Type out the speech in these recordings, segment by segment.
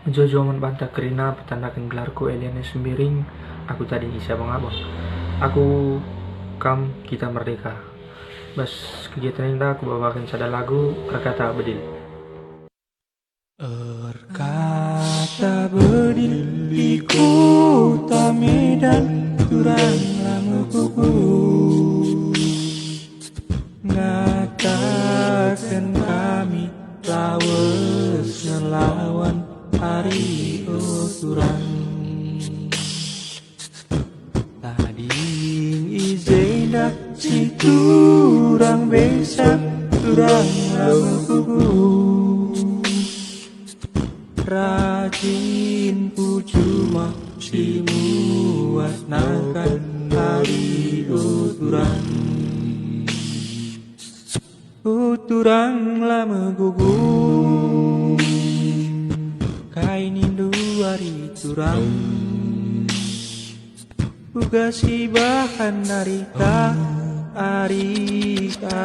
Jojo aman banta kerina petandakan gelarku Eliane Sembiring. Aku tadi Isya Bang Abang. Aku kam kita merdeka. Bas kegiatan ini aku bawakan sada lagu Erkata Bedil. Erkata bedil di kota Medan, kurang lama kuku ngatakan kami lawas ngelawan hari oturan. Tadi izindak si turang besak, turang lama kuku rajin cuma si muasnakan hari uturan. Uturang lama gugung kain indu hari turang uga si bahan narita arita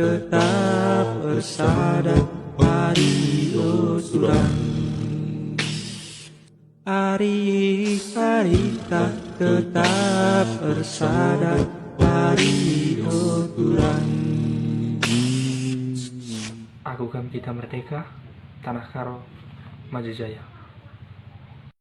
tetap bersada hari uturan. Arita tetap bersada hari uturan. Aku kam kita merdeka, tanah karo maju jaya.